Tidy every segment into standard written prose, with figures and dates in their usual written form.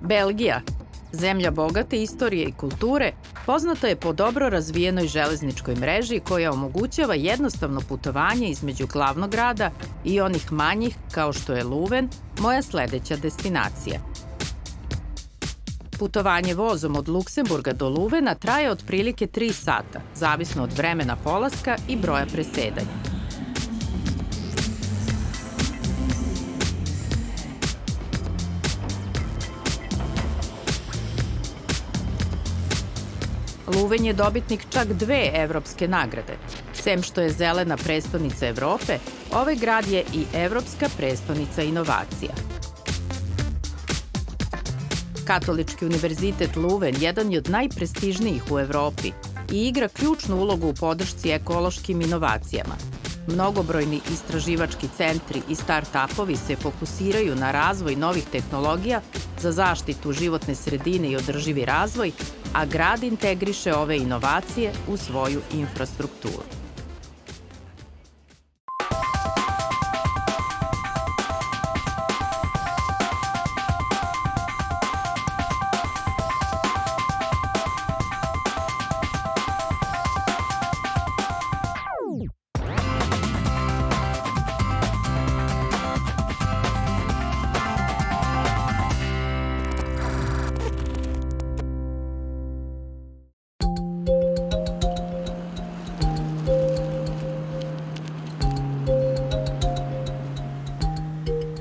Belgija, zemlja bogate istorije i kulture, poznata je po dobro razvijenoj železničkoj mreži koja omogućava jednostavno putovanje između glavnog grada i onih manjih, kao što je Luven, moja sledeća destinacija. Putovanje vozom od Luksemburga do Luvena traje otprilike 3 sata, zavisno od vremena polaska i broja presedanja. Luven je dobitnik čak 2 evropske nagrade. Sem što je Zelena prestonica Evrope, ovaj grad je i Evropska prestonica inovacija. Katolički univerzitet Luven jedan je od najprestižnijih u Evropi i igra ključnu ulogu u podršci ekološkim inovacijama. Mnogobrojni istraživački centri i start-upovi se fokusiraju na razvoj novih tehnologija za zaštitu životne sredine i održivi razvoj, a grad integriše ove inovacije u svoju infrastrukturu.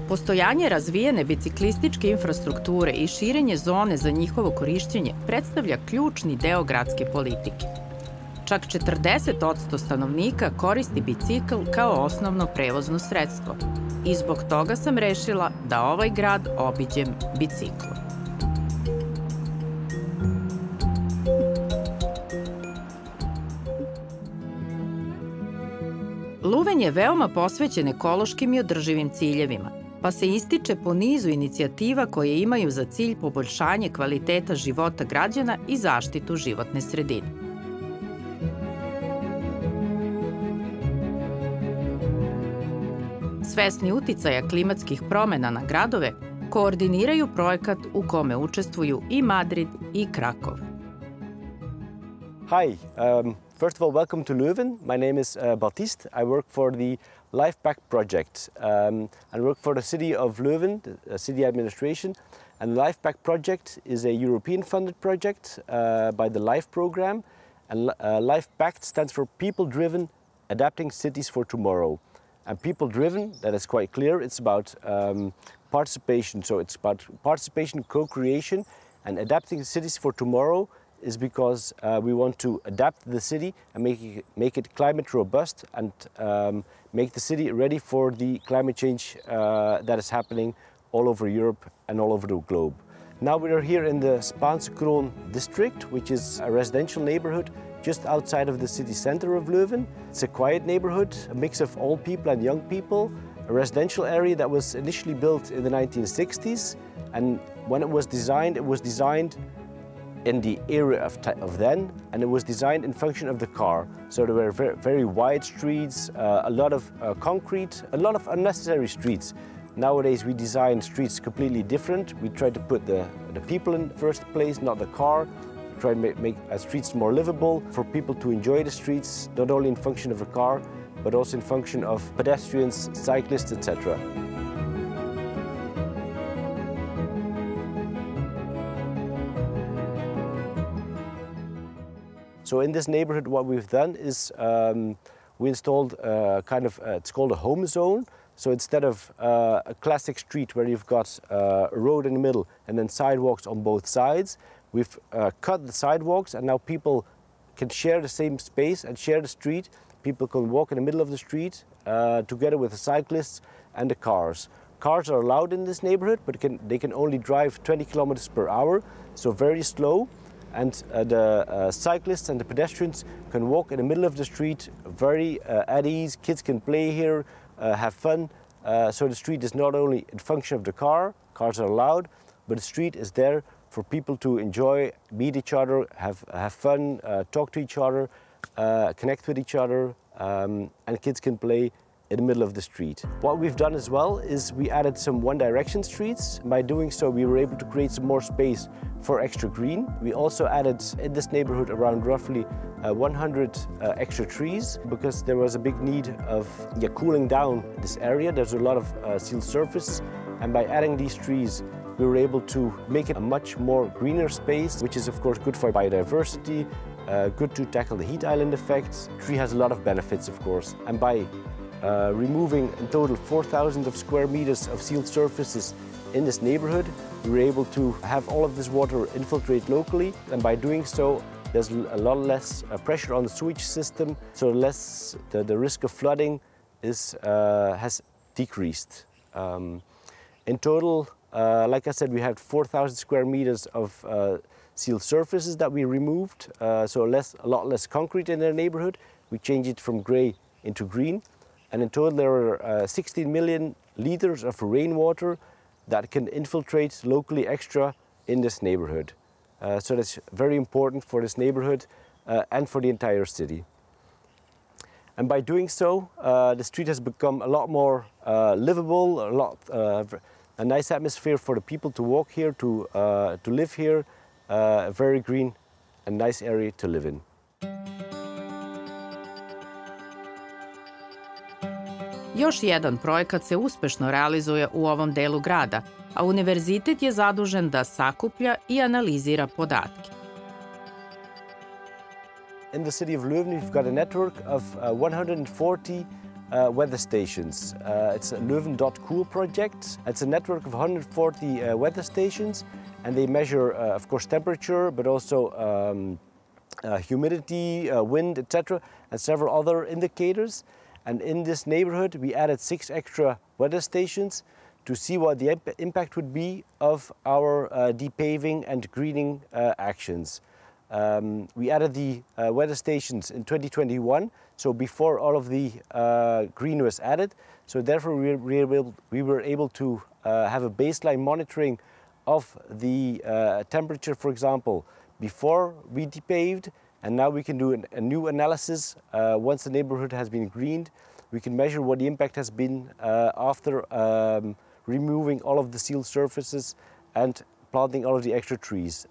Postojanje razvijene biciklističke infrastrukture i širenje zone za njihovo korišćenje predstavlja ključni deo gradske politike. Čak 40% stanovnika koristi bicikl kao osnovno prevozno sredstvo i zbog toga sam rešila da ovaj grad obiđem biciklom. Luven je veoma posvećen ekološkim i održivim ciljevima, pa se ističe po nizu inicijativa koje imaju za cilj poboljšanje kvaliteta života građana i zaštitu životne sredine. Svesni uticaja klimatskih promena na gradove, koordiniraju projekat u kome učestvuju i Madrid i Krakov. Hi, first of all, welcome to Luven. My name is Baptiste. I work for the Life Pack project. I work for the city of Leuven, the city administration. And the Life Pack project is a European funded project by the LIFE program. And Life Pact stands for People Driven Adapting Cities for Tomorrow. And people driven, that is quite clear, it's about participation. So it's about participation, co-creation, and adapting cities for tomorrow is because we want to adapt the city and make it climate robust and make the city ready for the climate change that is happening all over Europe and all over the globe. Now we are here in the Spaanse district, which is a residential neighborhood just outside of the city center of Leuven. It's a quiet neighborhood, a mix of old people and young people, a residential area that was initially built in the 1960s, and when it was designed in the era of then, and it was designed in function of the car. So there were very wide streets, a lot of concrete, a lot of unnecessary streets. Nowadays we design streets completely different. We try to put the people in first place, not the car. We try to make streets more livable for people to enjoy the streets, not only in function of a car, but also in function of pedestrians, cyclists, etc. So in this neighborhood, what we've done is we installed it's called a home zone. So instead of a classic street where you've got a road in the middle and then sidewalks on both sides, we've cut the sidewalks and now people can share the same space and share the street. People can walk in the middle of the street together with the cyclists and the cars. Cars are allowed in this neighborhood, but they can only drive 20 kilometers per hour, so very slow. And the cyclists and the pedestrians can walk in the middle of the street very at ease. Kids can play here, have fun. So the street is not only in function of the cars are allowed, but the street is there for people to enjoy, meet each other, have fun, talk to each other, connect with each other, and kids can play in the middle of the street. What we've done as well is we added some one-direction streets. By doing so, we were able to create some more space for extra green. We also added in this neighborhood around roughly 100 extra trees because there was a big need of cooling down this area. There's a lot of sealed surfaces, and by adding these trees, we were able to make it a much more greener space, which is of course good for biodiversity, good to tackle the heat island effects. The tree has a lot of benefits, of course, and by removing in total 4,000 square meters of sealed surfaces in this neighborhood, we were able to have all of this water infiltrate locally, and by doing so, there's a lot less pressure on the sewage system, so the risk of flooding has decreased. In total, like I said, we had 4,000 square meters of sealed surfaces that we removed, so a lot less concrete in their neighborhood. We changed it from grey into green, and in total there are 16 million liters of rainwater that can infiltrate locally extra in this neighborhood. So that's very important for this neighborhood and for the entire city. And by doing so, the street has become a lot more livable, a nice atmosphere for the people to walk here, to live here, a very green and nice area to live in. Još jedan projekat se uspešno realizuje u ovom delu grada, a univerzitet je zadužen da sakuplja i analizira podatke. In the city of Leuven, we've got a network of 140 weather stations. It's a Leuven.cool project. It's a network of 140 weather stations, and they measure, of course, temperature, but also humidity, wind, etc., and several other indicators. And in this neighborhood, we added 6 extra weather stations to see what the impact would be of our depaving and greening actions. We added the weather stations in 2021, so before all of the green was added. So therefore we were able to have a baseline monitoring of the temperature, for example, before we depaved, and now we can do a new analysis once the neighborhood has been greened. We can measure what the impact has been after removing all of the sealed surfaces and planting all of the extra trees.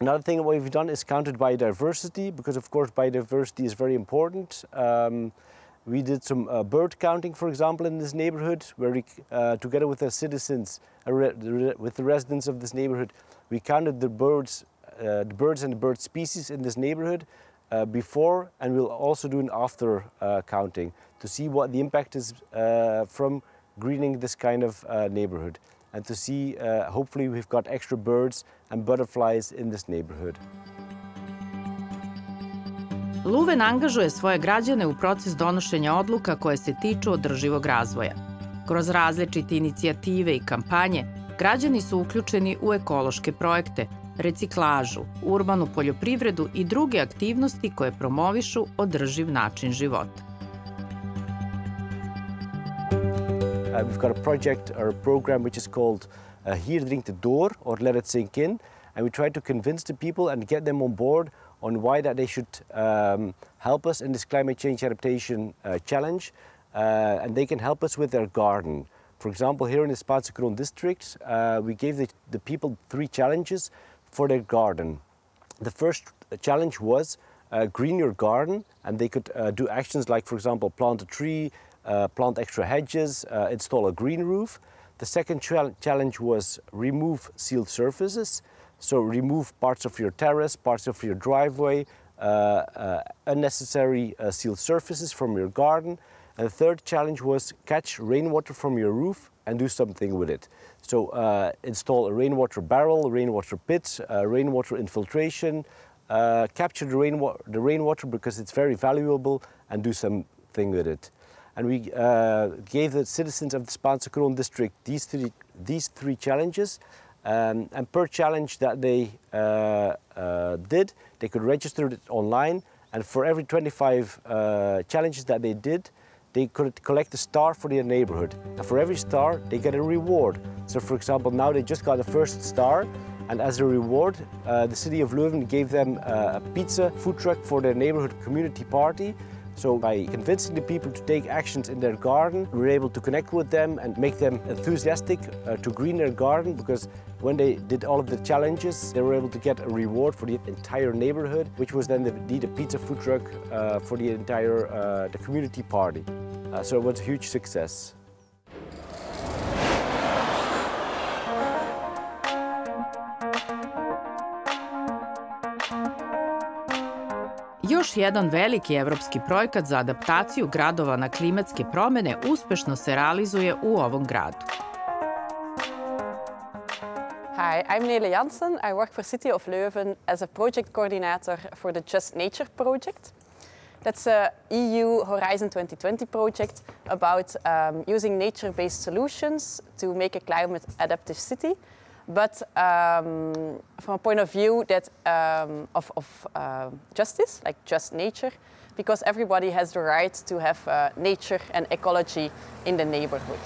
Another thing that we've done is counted biodiversity, because of course biodiversity is very important. We did some bird counting, for example, in this neighborhood, where we, together with the citizens, with the residents of this neighborhood, we counted the birds and the bird species in this neighborhood before, and we'll also do an after counting to see what the impact is from greening this kind of neighborhood, and to see hopefully we've got extra birds and butterflies in this neighborhood. Luven angažuje svoje građane u proces donošenja odluka koje se tiču održivog razvoja. Kroz različite inicijative i kampanje, građani su uključeni u ekološke projekte, reciklažu, urbanu poljoprivredu i druge aktivnosti koje promovišu održiv način života. We've got a project or a program which is called Hier dringt het door, or Let it sink in, and we try to convince the people and get them on board on why that they should help us in this climate change adaptation challenge, and they can help us with their garden. For example, here in the Spaanse Kroon district, we gave the people 3 challenges for their garden. The first challenge was green your garden, and they could do actions like, for example, plant a tree, plant extra hedges, install a green roof. The second challenge was remove sealed surfaces, so remove parts of your terrace, parts of your driveway, unnecessary sealed surfaces from your garden. And the third challenge was catch rainwater from your roof and do something with it. So install a rainwater barrel, a rainwater pit, rainwater infiltration, capture the rainwater because it's very valuable, and do something with it. And we gave the citizens of the Spaanse Kroon district these 3 challenges, and per challenge that they did, they could register it online, and for every 25 challenges that they did, they could collect a star for their neighborhood. And for every star, they get a reward. So for example, now they just got the first star, and as a reward, the city of Leuven gave them a pizza food truck for their neighborhood community party. So by convincing the people to take actions in their garden, we were able to connect with them and make them enthusiastic to green their garden, because when they did all of the challenges, they were able to get a reward for the entire neighborhood, which was then the pizza food truck for the entire the community party. So it was a huge success. Još jedan veliki evropski projekat za adaptaciju gradova na klimatske promjene uspešno se realizuje u ovom gradu. Hi, I'm Nele Jansen. I work for City of Leuven as a project coordinator for the Just Nature project. That's a EU Horizon 2020 project about using nature-based solutions to make a climate-adaptive city, but from a point of view that of justice, like just nature, because everybody has the right to have nature and ecology in the neighborhood.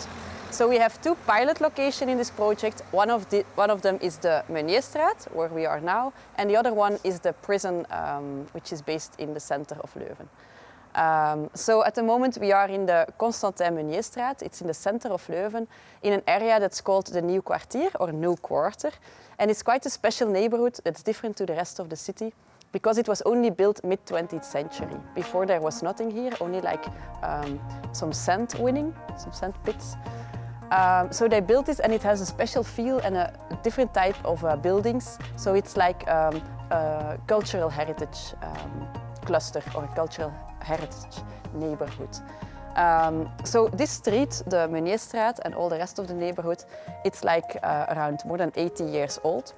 So we have two pilot locations in this project. One of them is the Meunierstraat, where we are now, and the other one is the prison, which is based in the center of Leuven. So at the moment we are in the Constantin Meunierstraat. It's in the center of Leuven, in an area that's called the Nieuw Kwartier or New Quarter. And it's quite a special neighborhood that's different to the rest of the city, because it was only built mid-20th century. Before there was nothing here, only like some sand winning, some sand pits. So they built this, and it has a special feel and a different type of buildings. So it's like a cultural heritage cluster or a cultural heritage neighborhood. So this street, the Meunierstraat, and all the rest of the neighborhood, it's like around more than 80 years old.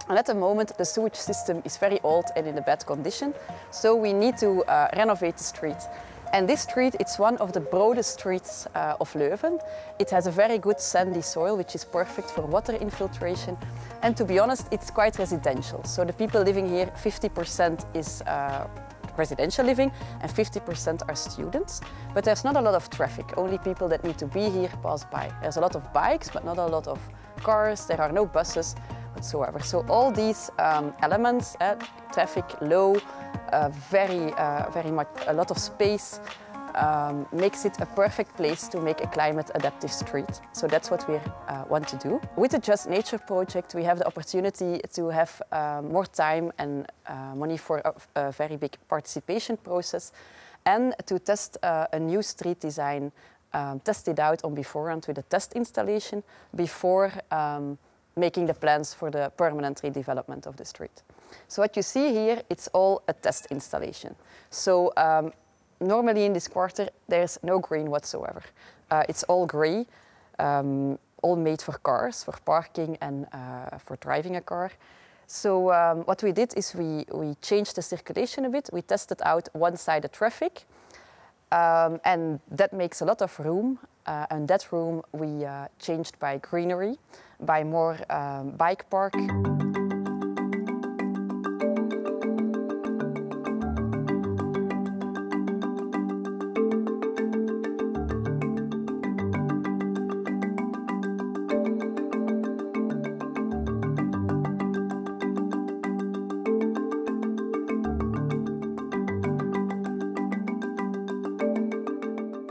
And at the moment the sewage system is very old and in a bad condition, so we need to renovate the street. And this street, it's one of the broadest streets of Leuven. It has a very good sandy soil, which is perfect for water infiltration. And to be honest, it's quite residential. So the people living here, 50% is residential living and 50% are students. But there's not a lot of traffic. Only people that need to be here pass by. There's a lot of bikes, but not a lot of cars. There are no buses whatsoever. So all these elements, traffic low, very much a lot of space, makes it a perfect place to make a climate adaptive street. So that's what we want to do. With the Just Nature project, we have the opportunity to have more time and money for a very big participation process, and to test a new street design, test it out on beforehand with a test installation before making the plans for the permanent redevelopment of the street. So what you see here, it's all a test installation. So normally in this quarter, there's no green whatsoever. It's all grey, all made for cars, for parking and for driving a car. So what we did is we changed the circulation a bit. We tested out one-sided traffic, and that makes a lot of room. And that room we changed by greenery, by more bike park.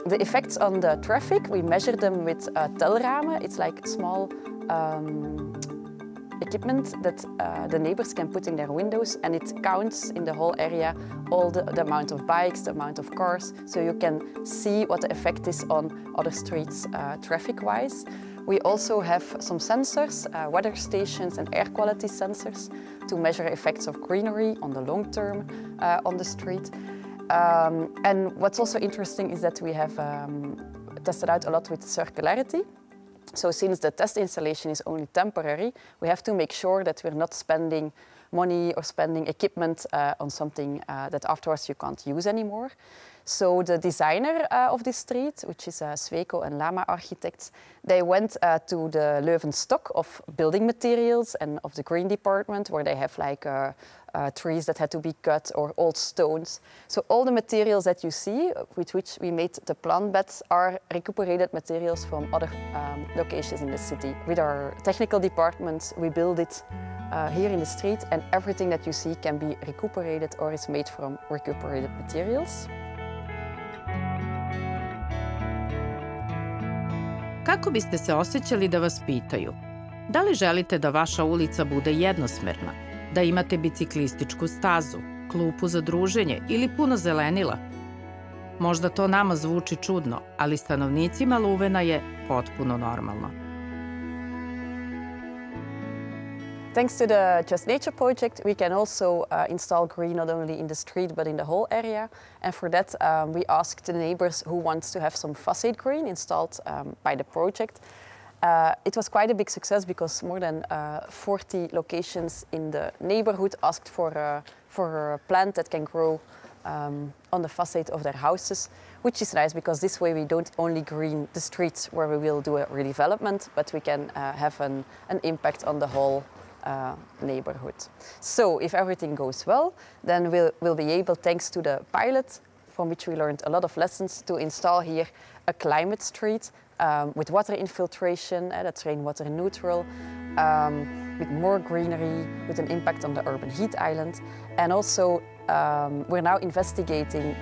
The effects on the traffic, we measure them with telramen. It's like small equipment that the neighbors can put in their windows, and it counts in the whole area all the amount of bikes, the amount of cars, so you can see what the effect is on other streets traffic-wise. We also have some sensors, weather stations and air quality sensors to measure effects of greenery on the long term on the street. And what's also interesting is that we have tested out a lot with circularity. So since the test installation is only temporary, we have to make sure that we're not spending money or spending equipment on something that afterwards you can't use anymore. So the designer of this street, which is Sweco and Lama Architects, they went to the Leuven stock of building materials and of the green department, where they have like trees that had to be cut or old stones. So all the materials that you see, with which we made the plant beds, are recuperated materials from other locations in the city. With our technical department, we build it here in the street, and everything that you see can be recuperated or is made from recuperated materials. Kako biste se osjećali da vas pitaju? Da li želite da vaša ulica bude jednosmerna, da imate biciklističku stazu, klupu za druženje ili puno zelenila? Možda to nama zvuči čudno, ali stanovnicima Luvena je potpuno normalno. Thanks to the Just Nature project, we can also install green not only in the street but in the whole area. And for that, we asked the neighbors who wants to have some facade green installed by the project. It was quite a big success because more than 40 locations in the neighborhood asked for a plant that can grow on the facade of their houses, which is nice because this way we don't only green the streets where we will do a redevelopment, but we can have an impact on the whole neighborhood. So if everything goes well, then we'll be able, thanks to the pilot, from which we learned a lot of lessons, to install here a climate street with water infiltration, that's rainwater neutral, with more greenery, with an impact on the urban heat island. And also we're now investigating,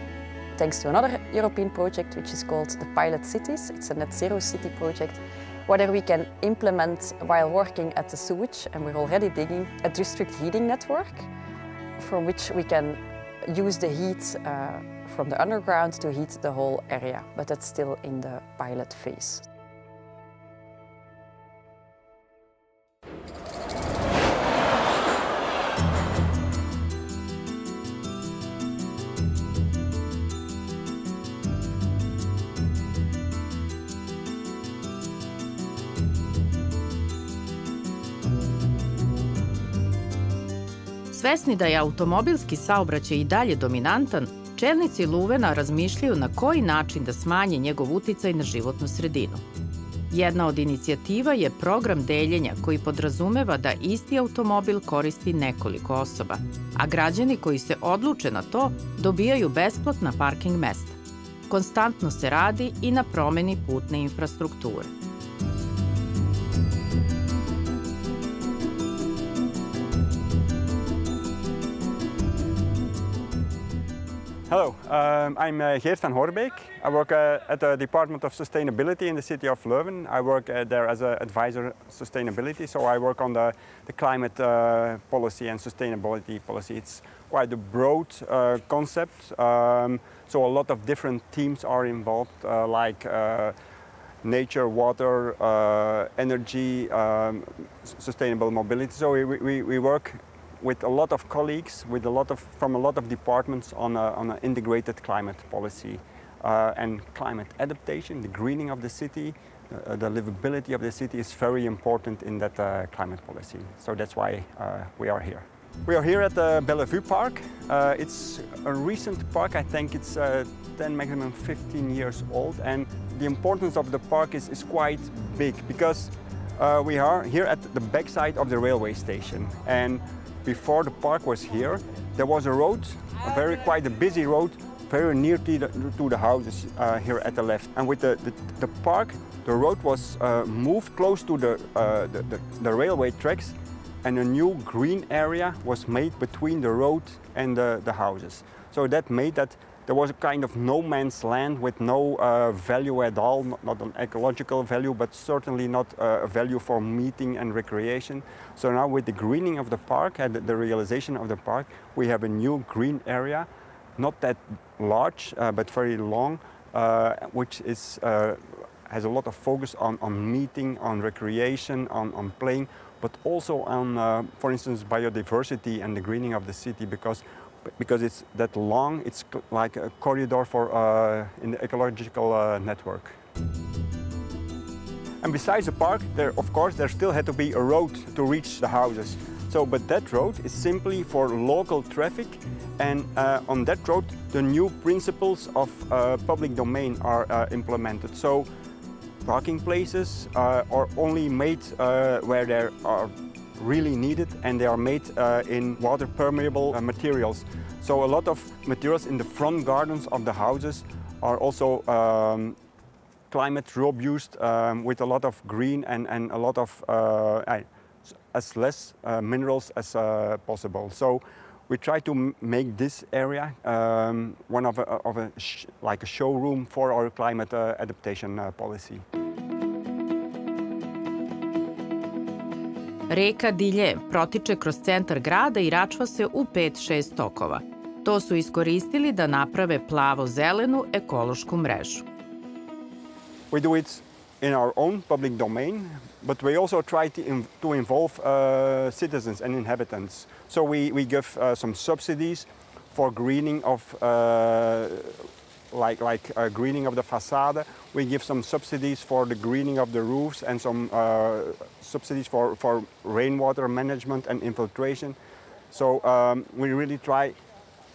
thanks to another European project, which is called the Pilot Cities. It's a net zero city project, whether we can implement, while working at the sewage, and we're already digging, a district heating network, from which we can use the heat from the underground to heat the whole area, but that's still in the pilot phase. Svesni da je automobilski saobraćaj i dalje dominantan, čelnici Luvena razmišljaju na koji način da smanje njegov uticaj na životnu sredinu. Jedna od inicijativa je program deljenja koji podrazumeva da isti automobil koristi nekoliko osoba, a građani koji se odluče na to dobijaju besplatna parking mesta. Konstantno se radi i na promeni putne infrastrukture. Hello, I'm Geert van Hoorbeek. I work at the Department of Sustainability in the city of Leuven. I work there as an advisor sustainability, so I work on the climate policy and sustainability policy. It's quite a broad concept, so a lot of different teams are involved, like nature, water, energy, sustainable mobility. So we work with a lot of colleagues, from a lot of departments on an integrated climate policy and climate adaptation, the greening of the city, the livability of the city is very important in that climate policy. So that's why we are here. We are here at the Bellevue Park. It's a recent park. I think it's 10, maximum 15 years old, and the importance of the park is quite big because we are here at the backside of the railway station. And before the park was here, there was a road, quite a busy road, very near to the houses here at the left. And with the park, the road was moved close to the railway tracks, and a new green area was made between the road and the houses. So that made that there was a kind of no man's land with no value at all, not an ecological value, but certainly not a value for meeting and recreation. So now with the greening of the park and the realization of the park, we have a new green area, not that large, but very long, which is, has a lot of focus on meeting, on recreation, on playing, but also on, for instance, biodiversity and the greening of the city, because it's that long, it's like a corridor for in the ecological network. And besides the park, there still had to be a road to reach the houses. So, but that road is simply for local traffic, and on that road, the new principles of public domain are implemented. So, parking places are only made where they are really needed, and they are made in water permeable materials. So a lot of materials in the front gardens of the houses are also climate robust, with a lot of green and a lot of as less minerals as possible. So we try to make this area one of like a showroom for our climate adaptation policy. Reka Dilje protiče kroz centar grada i račva se u 5-6 tokova. To su iskoristili da naprave plavo-zelenu ekološku mrežu. We do it in our own public domain, but we also try to involve citizens and inhabitants. So we give some subsidies for greening of greening of the facade. We give some subsidies for the greening of the roofs and some subsidies for rainwater management and infiltration. So we really try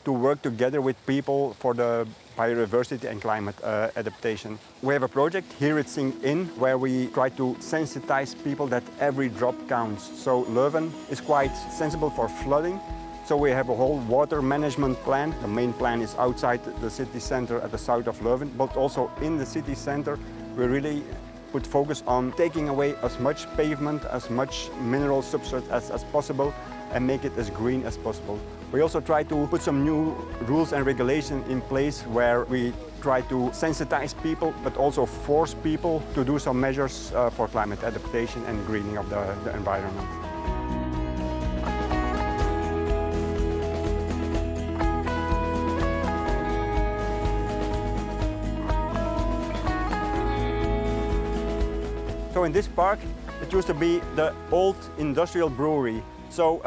to work together with people for the biodiversity and climate adaptation. We have a project here at Sink Inn where we try to sensitize people that every drop counts. So Luven is quite sensible for flooding. So we have a whole water management plan. The main plan is outside the city center at the south of Luven, but also in the city center we really put focus on taking away as much pavement, as much mineral substrate as possible and make it as green as possible. We also try to put some new rules and regulations in place where we try to sensitize people but also force people to do some measures for climate adaptation and greening of the environment. So in this park, it used to be the old industrial brewery. So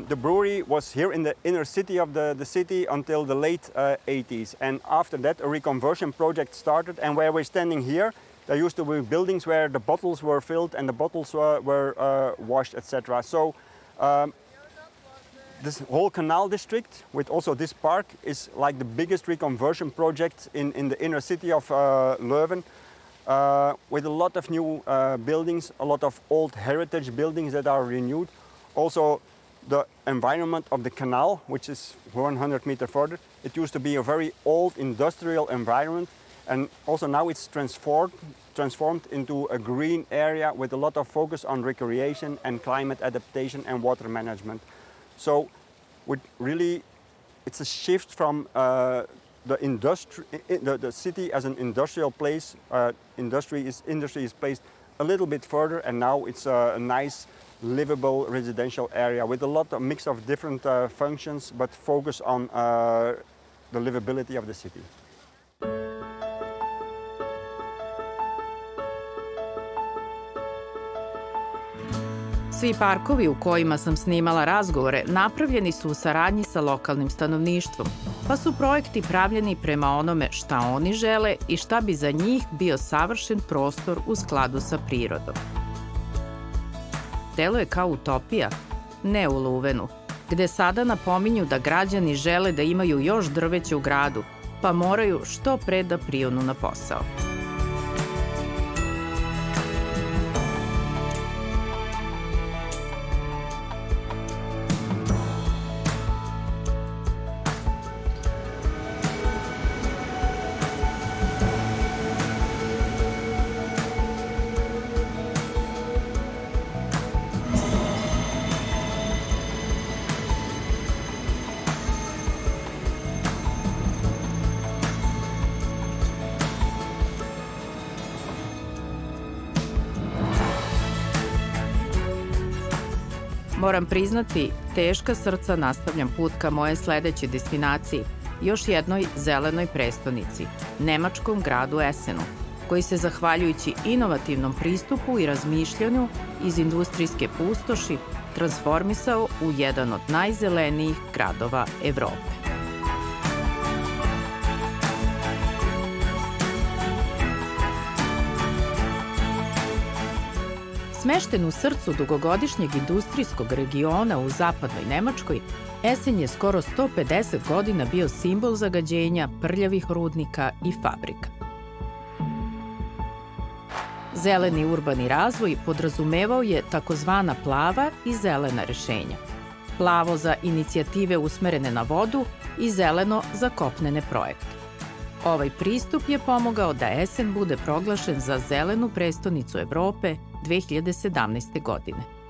the brewery was here in the inner city of the city until the late 80s. And after that, a reconversion project started. And where we're standing here, there used to be buildings where the bottles were filled and the bottles were washed, etc. So this whole canal district, with also this park, is like the biggest reconversion project in the inner city of Luven. With a lot of new buildings, a lot of old heritage buildings that are renewed. Also, the environment of the canal, which is 100 meters further, it used to be a very old industrial environment, and also now it's transformed into a green area with a lot of focus on recreation and climate adaptation and water management. So, it's a shift from the city as an industrial place. Industry is placed a little bit further, and now it's a nice, livable residential area with a lot of mix of different functions, but focus on the livability of the city. Svi parkovi u kojima sam snimala razgovore napravljeni su u saradnji sa lokalnim stanovništvom, pa su projekti pravljeni prema onome šta oni žele i šta bi za njih bio savršen prostor u skladu sa prirodom. Deluje kao utopija, ne u Luvenu, gde sada napominju da građani žele da imaju još drveće u gradu, pa moraju što pre da prionu na posao. Moram priznati, teška srca nastavljam put ka moje sledeće destinaciji, još jednoj zelenoj prestonici, nemačkom gradu Essenu, koji se zahvaljujući inovativnom pristupu i razmišljanju iz industrijske pustoši transformisao u jedan od najzelenijih gradova Evrope. Smešten u srcu dugogodišnjeg industrijskog regiona u zapadnoj Nemačkoj, Essen je skoro 150 godina bio simbol zagađenja, prljavih rudnika i fabrika. Zeleni urbani razvoj podrazumevao je takozvana plava i zelena rešenja. Plavo za inicijative usmerene na vodu i zeleno za kopnene projekte. Ovaj pristup je pomogao da Essen bude proglašen za zelenu prestonicu Evrope 2017. godine.